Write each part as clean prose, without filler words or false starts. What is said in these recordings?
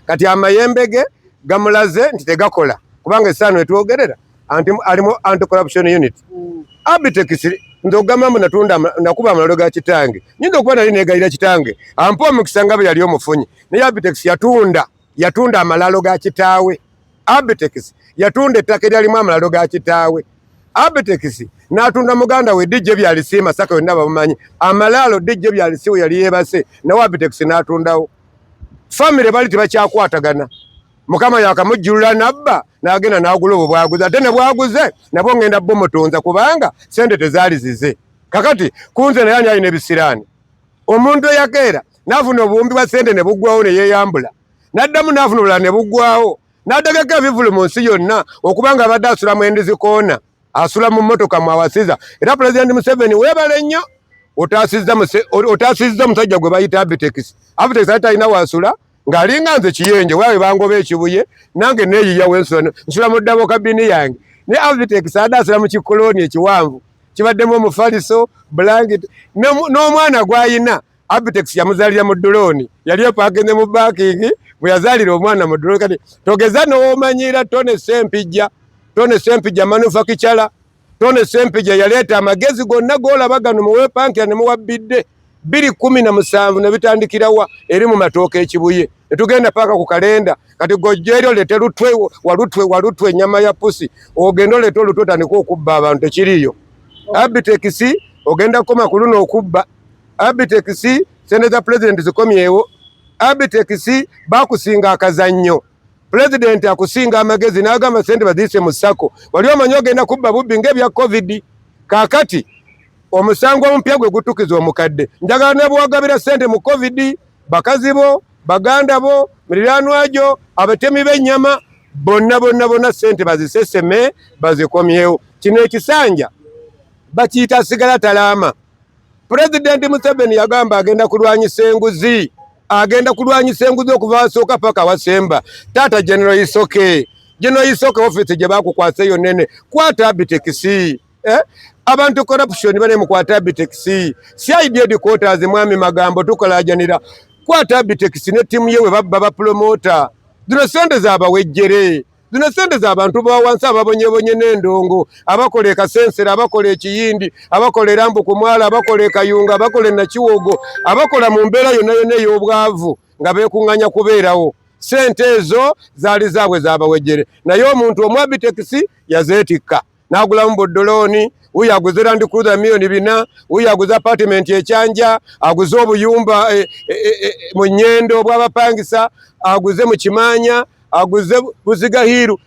kati amayembege gamulaze nti tegakola kubanga essano etwogerera alimu anti-corruption unit. Abitex nze ogamba mbu nakuba amalalo ga kitange nyinza okuba nali negayira kitange ampa omukisa nga bwe yali omufunyi naye Abitex yatunda amalalo ga kitaawe. Abitex yatunda ettaka eryalimu amalalo ga kitaawe. Abitex n'atunda muganda we DJ byalisi Masaka yonna bamumanyi amalalo DJ byalisi we yali yeebase nawe Abitex n'atundawo. Family bali tebakyakwatagana. Mukama yakamujjulula nabba n'agenda n'agula obwo bwaguze ate ne bwaguze nabwo ngenda bomutunza kubanga sente tezaali zize. Kakati kunze naye ani alina ebisiraani. Omuntu eyakeera n'afuna obuwumbi bwa sente ne buggwawo ne yeeyambula n'addamu n'afuna obulala ne buggwawo n'addagako ebivulu mu nsi yonna okubanga abadde asula mu endizikoona asula mu mmotoka mwawasiza. Era Pulezidenti Museveni weebale nnyo otaasizza omusajja gwe bayita Abitex. Abitex ate alina wasula ng'alinga nze kiyenje waawe bangoba ekibuye nange neeyiya nsula mu ddabo kabini yange. Ne Abitex adde asula mu kikoloni ekiwanvu kibaddemu omufaliso blanket n'omwana gw'ayina Abitex yamuzaalira mu Dolooni yali epaakinze mu baakingi bwe yazaalira omwana mu Dolooni. Kati togeza n'omanyira Tone Sempijja manufacturer. Tone Sempijja yaleeta amagezi gonna g'olaba gano muwe pankira ne muwabbidde 2017 ne bitandikirawa eri mu matooke ekibuye ne tugenda paka ku kalenda. Kati gojjeeryo leete walutwe ennyama ya pusi ogenda oleeta olutwe otandika okubba abantu tekiriyo. Abitex ogenda kukoma ku luno okubba. Abitex sente za Pulezidenti zikomyewo. Abitex bakusinga akazannyo. Pulezidenti akusinga amagezi n'agamba sente baziyise mu ssako. Wali omanyi ogenda kubba bubbi ng'ebya COVID. Kaakati omusango omupya gwe gutukiza omukadde. Njagala ne bwagabira sente mu COVID bakazi bo baganda bo miriraanwa gyo abatemi b'ennyama bonna sente baziseseme bazikomyewo. Kino ekisanja bakiyita sigala talaama. Pulezidenti Museveni yagamba agenda kulwanyisa enguzi. Okuva wasooka paka wasemba. Taata General Isoke office gye bakukwasa eyo nene kwata Abitex. Abantu corruption bane mukwata Abitex. CID headquarters mwami magambo tukolajanira kwata Abitex ne timu yewe babba ba promoter. Zino sente z'abawejjere. Zino sente z'abantu bawansi ababonyebonye n'endongo abakola ekasensera abakola ekiyindi abakola erambu ku mwala abakola ekayunga abakola nakiwogo abakola mu mbeera yonna ey'obwavu nga beekuŋŋanya kubeerawo. Sente ezo zaali zaabwe z'abawejjere naye omuntu omu Abitex yazeetikka n'agulamu boddolooni. Uyo aguze Land Cruiser milioni 4, uyo aguze apartment ekyanja, aguze obuyumba mu Nnyendo bw'abapangisa, aguze mu Kimanya, aguze Buziga Hiru.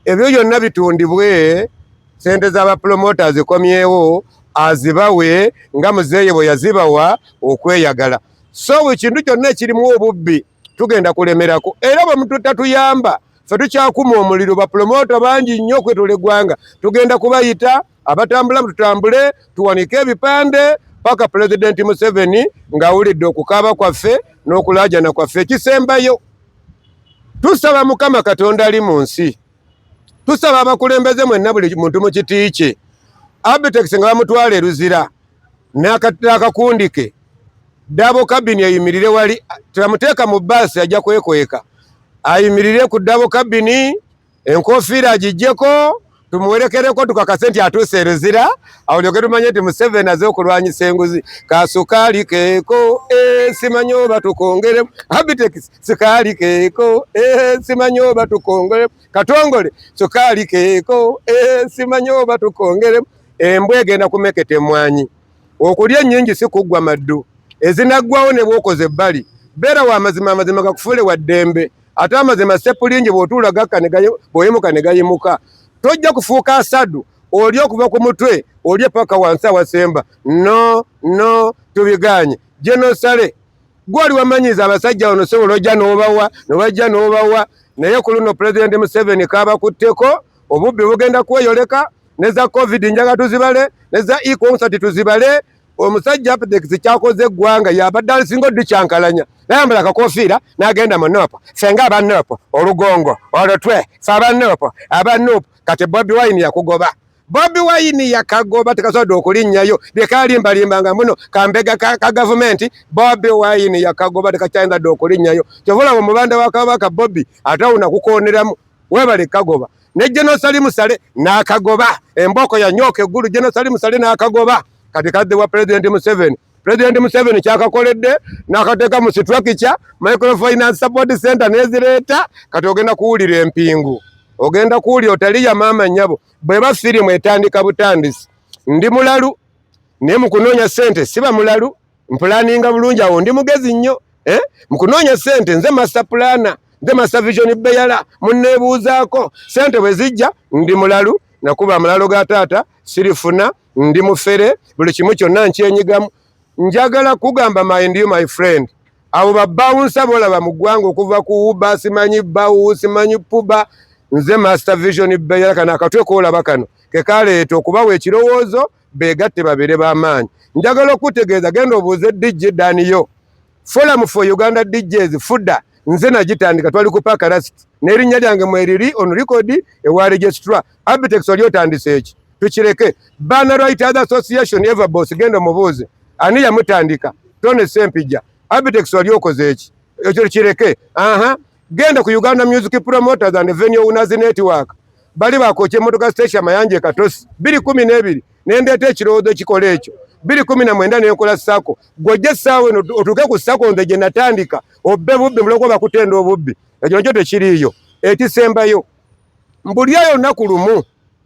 Ebyo byonna bitundibwe sente z'aba promoters zikomyewo azibawe nga muzeeye bwe yazibawa okweyagala. So ekintu kyonna ekirimu obubbi tugenda kulemerako. Era bwe muntu tatuyamba ffe tukyakuma omuliro ba promoter bangi nnyo okwetola eggwanga. Tugenda kubayita abatambula tutambule tuwanike ebipande paka Pulezidenti Museveni ng'awulidde okukaaba kwaffe n'okulaajana kwaffe. Ekisembayo tusaba Mukama Katonda ali mu nsi, tusaba abakulembeze mwenna buli muntu mu kiti kye. Abitex nga bamutwala eruzira n'akakundike Dabo Kabini ayimirire wali turamuteeka mu bbaasi ajja kwekweka ayimirire ku Dabo Kabini enkofiira agijjeko tumuwerekereko tukakase nti atuuse eruzira awulyoke tumanye nti Museveni aze okulwanyisa enguzi. Kasukaali keeko simanyi oba tukongeremu. Abitex sukaali keeko simanyi oba tukongeremu. Katongole sukaali keeko simanyi oba tukongeremu. Embwa egenda kumeketa emmwanyi. Okulya ennyingi si kuggwa maddu. Ezinaggwawo ne bwokoze ebbali. Beera wa amazima gakufuule wa ddembe. Ate amazima seppulingi bw'otuula gakka bw'oyimuka ne gayimuka. Tojja kufuuka asadu oli okuva ku mutwe oli paka wansi awasemba. No tubiganye. Genosale gwali wamanyiza abasajja ono sobola ojja n'obawa naye ku luno Pulezidenti Museveni kaabakutteko obubbi bugenda kweyoleka ne za COVID njaga tuzibale ne za e-concert tuzibale. Omusajja Abitex kyakoze eggwanga yabadde alisinga odukyankalanya nayambala akakofiira n'agenda mu Nopo. Senga aba Nopo olugongo olutwe fe aba Nopo kati Bobi Wine yakugoba. Bobi Wine yakagoba tekasobola okulinnyayo byekalimbalimba muno kambega ka government. Bobi Wine yakagoba tekakyayinza okulinnyayo kyovula mu banda wa Kabaka Bobi atawuna kukoneramu webale kagoba ne General Salim Sale n'akagoba emboko ya nyoke gulu General Salim Sale n'akagoba kati kadde wa President Museveni kyakakoledde n'akateeka mu structure microfinance support center nezireta kati ogenda kuwulira empingu ogenda kuwulira otaliya mama nyabo bweba firimu etandika butandisi ndi mulalu ne mukunoonya sente siba mulalu mpulaninga bulungi awo ndi mugezi nnyo mukunoonya sente nze master planner nze master vision beyala munneebuuzaako sente bwe zijja ndi mulalu nakuba mulalo ga taata sirifuna ndi mufere buli kimu kyonna nkyenyigamu njagala kugamba my friend abo babawunsa bolaba mu ggwanga okuva ku Uber simanyi bawu simanyi puba nze master vision beyala kana akatwe koolaba kano ke kaleeta okubawa ekirowoozo beegatte babere b'amaanyi njagala okutegeeza genda obuuze DJ Daniyo Forum for Uganda DJs Fuda nze nagitandika twali ku Pakarasi n'erinnya lyange mweriri on record ewa registrar Abitex oli otandise eki tukireke Banner Writers Association Eva Boss genda mubuuze ani yamutandika Tone Sempija Abitex oli okoze eki ekyo kireke genda ku Uganda Music Promoters and Venue Owners Network bali bakoche motoka station Mayanje Katosi 2012 nendeeta ekirowoozo ekikola ekyo 2019 nekola sako gojje sawe otuke ku sako nze gye natandika obbe bubbi muloko bakutenda obubbi ekyo nakyo tekiriiyo ekisembayo mbulyayo nnaku lumu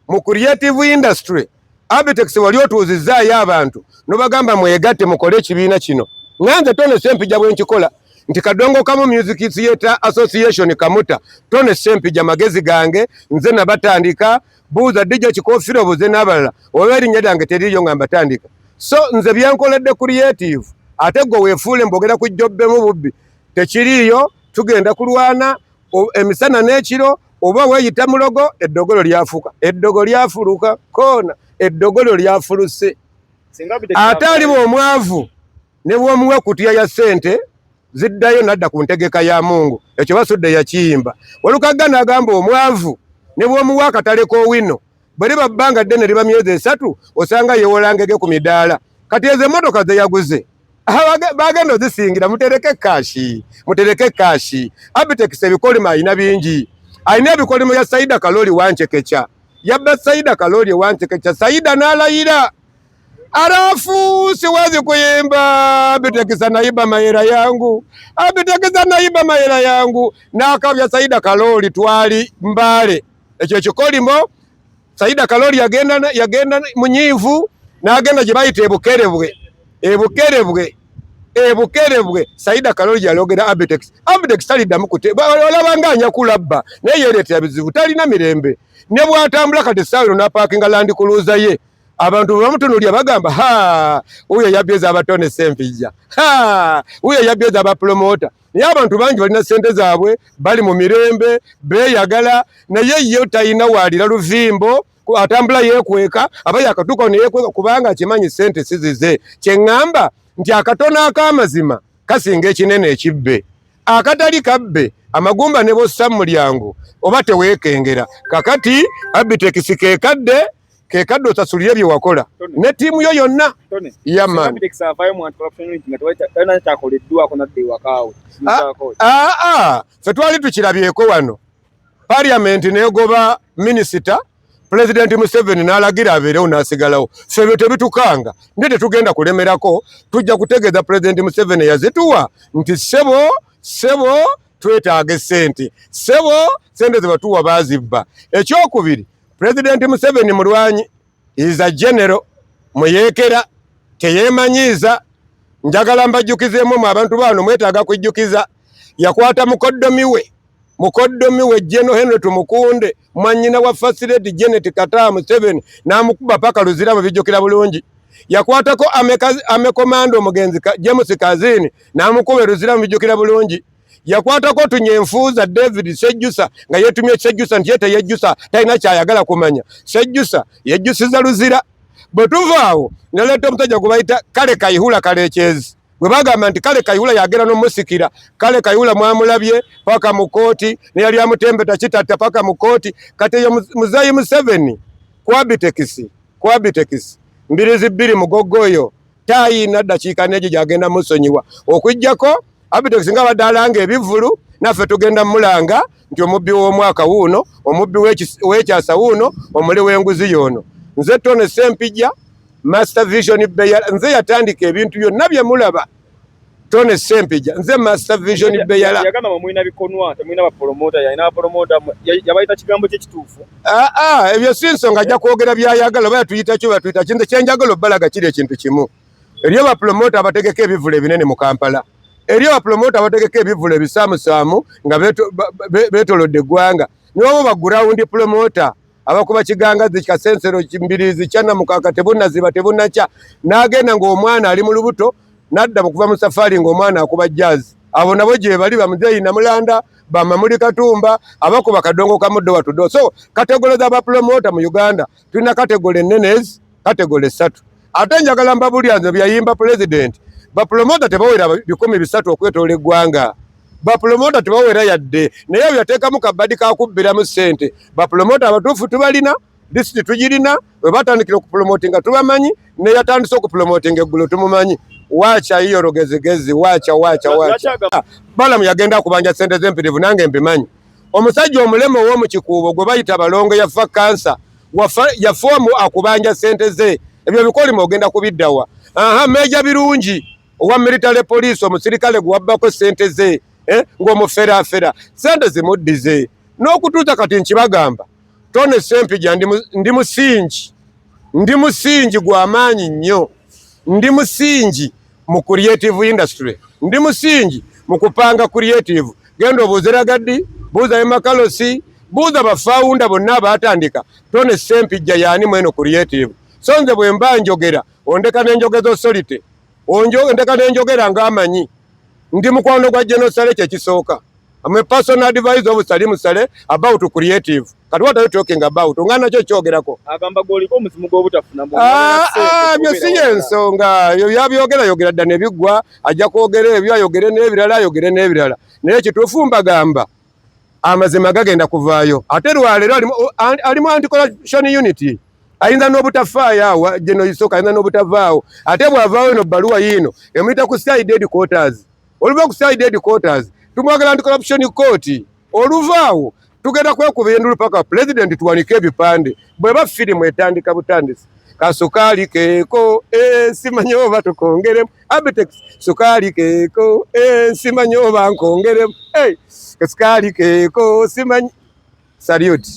mu creative industry Abitex wali otuuzizaayo abantu nobagamba mwegatte mukole ekibiina kino nganze Tone Sempija bwe nkikola nti Kadongo Kamu Music Theatre Association Kamuta Tone Sempija magezi gange nze nabatandika buuza DJ Kikofiro buze n'abalala oba erinnya lyange teriiyo nga mbatandika so nze byankoledde creative ate gwe weefuule mbogera ku jobbe mu bubbi tekiriiyo tugenda kulwana emisana n'ekiro oba weeyita mulogo eddogolo lyafuka eddogo lyafuluka koona eddogolo lyafuluse ate aliba omwavu ne bwomuwa kutya ya sente ziddayo nadda ku ntegeka ya Mungu ekyo basudde yakiyimba walukagana agamba omwavu ne bwomuwa akatale k'owino bwe liba bbanga ddene liba myezi 3 osanga yewolangege ku midaala kati ezo emmotoka ze yaguze bagenda ozisingira mutereke kashi Abitex ebikolimo ayina bingi ayina ebikolimo ya Saida Kaloli Wanchekecha yabba Saida Kaloli Wanchekecha Saida n'alayira alafu siwezi kuyimba Abitex naiba mahera yangu n'akabya Saida Kaloli twali Mbale ekyo kikolimo Saida Kaloli yagenda munyivu n'agenda gye bayita ebukerebwe Saida Kaloli yalogera Abitex taliddamu olabanga anyakulabba naye yeereetera bizibu talina mirembe ne bw'atambula kati essaawa n'apaakinga Land Cruiser ye abantu bamutunuulya bagamba uyo yabyeza abatone Sempija uyo yabyeza abapromota naye abantu bangi balina sente zaabwe bali mu mirembe beeyagala naye ye talina waalira luvimbo atambula yeekweka aba yakatuuka neyeekweka kubanga akimanyi sente sizize kyeŋŋamba nti akatono ak'amazima kasinga ekinene ekibbe akatali kabbe amagumba ne bossa mu mulyango oba teweekengera kakati Abitex keekadde osasulire bye wakola ne ttiimu yo yonna yaman ffe twali tukirabyeko wano Parliament negoba minisita President Museveni n'alagira abeerewo n'asigalawo ffe byo tebitukanga nde tetugenda kulemerako tujja kutegeeza President Museveni yazituwa nti sebo twetaaga sente sente ze batuwa baazibba ekyokubiri President Museveni mulwanyi is a general muyeekera teyeemanyiiza njagala mbajjukizeemu mu abantu bano mwetaaga kujjukiza yakwata mukoddomi we General Henry Tumukunde mwannyina wa First Lady Janet Kataa Museveni n'amukuba paka luzira mu bijjukira bulungi yakwatako amekomando omugenzi James Kazini n'amukuba luzira mu bijjukira bulungi yakwatako tunyenfuuza David Sejjusa nga yeetumye Sejjusa nti yete yejjusa talina kyayagala kumanya Sejjusa yejjusiza luzira bwe tuvaawo naleeta omusajja gwe bayita Kale Kayihula Kalekyezi gwe bagamba nti Kale Kayihula yagera n'omusikira Kale Kayihula mwamulabye paka mu kooti ne yali amutembeta kitatta paka mu kooti kati eyo Muzayi Museveni ku Abitex mbirizi bbiri mugogoyo tayina ddakiika n'egi gyagenda musonyiwa okujjako Abitex nga badalanga ebivulu naffe tugenda mulanga nti omubbi w'omwaka wuuno, omubbi w'ekyasa wuuno, omuli w'enguzi yoono. Nze Tone Ssempijja Master Vision Beyala, nze yatandika ebintu byonna bye mulaba. Tone Ssempijja nze Master Vision Beyala. Yagamba mwina bikonwa, temwina ba promoter, yalina promoter yabayita kigambo kye kituufu. Ebyo si nsonga ajja kwogera byayagala oba tuyita kyo batuyita kintu kyenjagala obbalaga kiri ekintu kimu. Eriyo ba promoter abategeka ebivule ebinene mu Kampala. Eriyo ba promoter abategeka ebivule ebisaamusaamu nga beetolodde eggwanga. Nibo ba ground promoter abakuba kigangazi Kasensero Mbirizi Kyana Mukaka tebunnaziba tebunnacha n'agenda ng'omwana ali mu lubuto nadda mukuva mu safari ng'omwana akuba jazz. Abo nabo gye bali bamuzeeyi Namulanda bamamuli Katumba abakuba kadongo kamuddo watudo. So kategole za ba promoter mu Uganda tulina kategole nnenezi kategole 3. Ate njagala mbabulyanze byayimba president ba promoter tebawera 100 okwetoola eggwanga. Ba promoter tebawera yadde naye byateekamu kabadi kakubbiramu ssente. Ba promoter abatuufu tubalina disiti tugirina we batandikira okupromotinga tubamanyi ne yatandise okupromotinga eggulo tumumanyi. Wacha hiyo rogezegezi wacha Balamu yagenda kubanja ssente z'empirivu nange mbimanyi. Omusajja omulemo w'omu kikuubo gwe bayita balongo yafa kansa yafoomu akubanja ssente ze ebyo bikolimo ogenda kubiddawa. Meja Birungi owa military police omusirikale gwe wabbako ssente ze ng'omuferaafera ssente zimuddize n'okutuuza kati nkibagamba Tone Ssempijja ndi musingi gw'amaanyi nnyo, ndi musingi mu creative industry, ndi musingi mu kupanga creative. Genda obuuze Lagaddi, buuza Makalosi, buuza bafawunda bonna abaatandika Tone Ssempijja yaani mweno creative. So nze bwe mba njogera ondeka n'enjogezo solite ondeka n'enjogera ng'amanyi. Ndi mukwano gwa General kye kisooka. I'm a personal advisor of Salim Saleh about creative. Kati what are you talking about? Ongana kyo kyogerako. Agamba goli ko muzimu gwo butafuna mbo. Byo si ensonga. Yogera dda ne biggwa ajja kwogera ebyo ayogere n'ebirala. Naye kituufu mbagamba amazima gagenda kuvaayo. Ate lwaleero alimu anti-corruption unity. Ayinza n'obutafaayo awo General Isooka ayinza n'obutavaawo. Ate bw'avaawo eno bbaluwa yiino emuyita ku side headquarters. Oluva ku side headquarters tumwagala anti-corruption court. Oluvaawo tugenda kwekuba endulu paka president tuwanike ebipande bwe ba firimu etandika butandisi. Kasukali keeko simanyi oba tukongeremu. Abitex sukali keeko simanyi oba nkongeremu. Kasukali keeko simanyi. Salute.